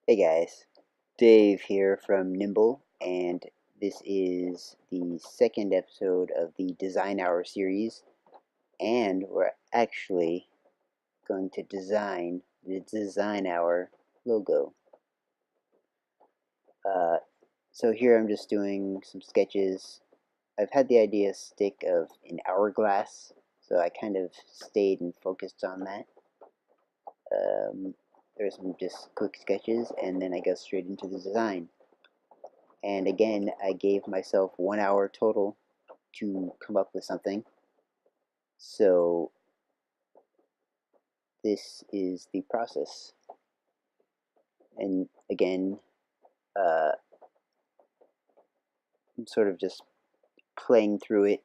Hey guys, Dave here from Nimble, and this is the second episode of the Design Hour series, and we're actually going to design the Design Hour logo. Uh, so here I'm just doing some sketches. I've had the idea stick of an hourglass, so I kind of stayed and focused on that. There's some just quick sketches, and then I go straight into the design. And again, I gave myself 1 hour total to come up with something. So this is the process. And again, I'm sort of just playing through it,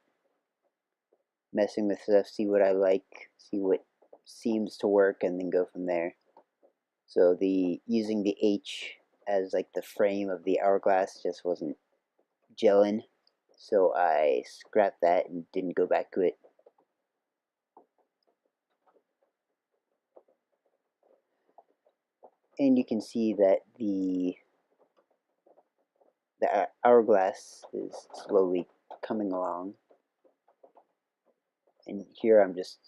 messing with stuff, see what I like, see what seems to work, and then go from there. So the using the H as like the frame of the hourglass just wasn't gelling, so I scrapped that and didn't go back to it. And you can see that the hourglass is slowly coming along, and here I'm just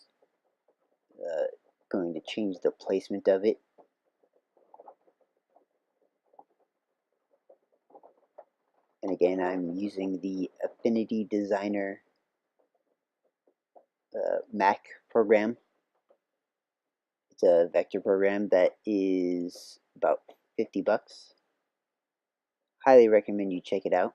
uh, going to change the placement of it. And again, I'm using the Affinity Designer Mac program. It's a vector program that is about 50 bucks. Highly recommend you check it out.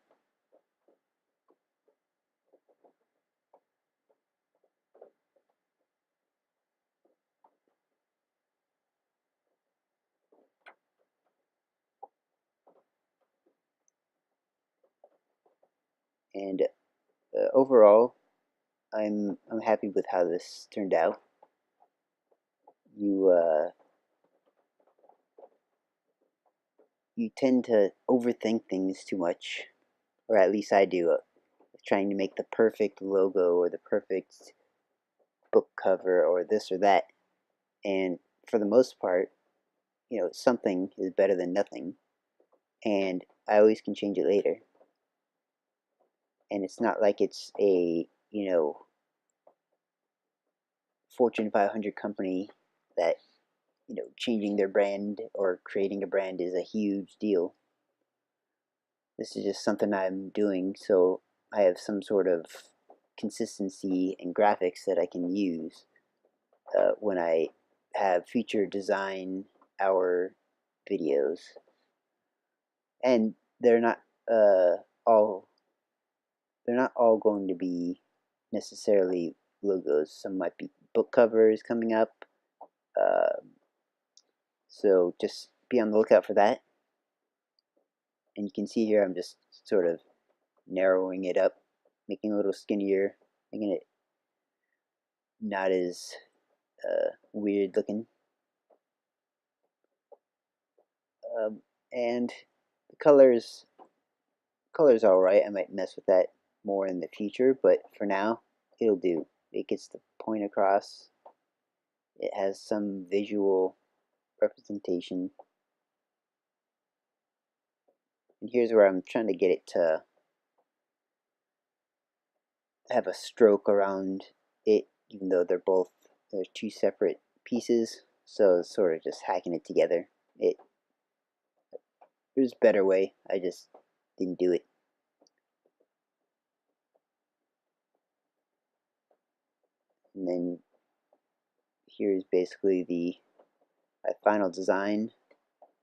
And overall, I'm happy with how this turned out. You you tend to overthink things too much, or at least I do. Trying to make the perfect logo or the perfect book cover or this or that. And for the most part, something is better than nothing. And I always can change it later. And it's not like it's a, Fortune 500 company that, changing their brand or creating a brand is a huge deal. This is just something I'm doing so I have some sort of consistency and graphics that I can use when I have future design hour videos, and uh, all they're not all going to be necessarily logos. Some might be book covers coming up, uh, so just be on the lookout for that. And you can see here I'm just sort of narrowing it up, making it a little skinnier, making it not as weird looking. And the color's all right. I might mess with that more in the future, but for now, it'll do. It gets the point across. It has some visual representation. And here's where I'm trying to get it to have a stroke around it, even though they're two separate pieces. So it's sort of just hacking it together. There's a better way. I just didn't do it. And then here's basically the final design,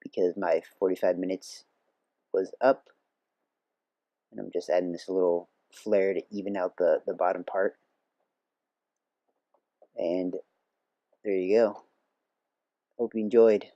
because my 45 minutes was up, and I'm just adding this little flare to even out the bottom part. And there you go. Hope you enjoyed.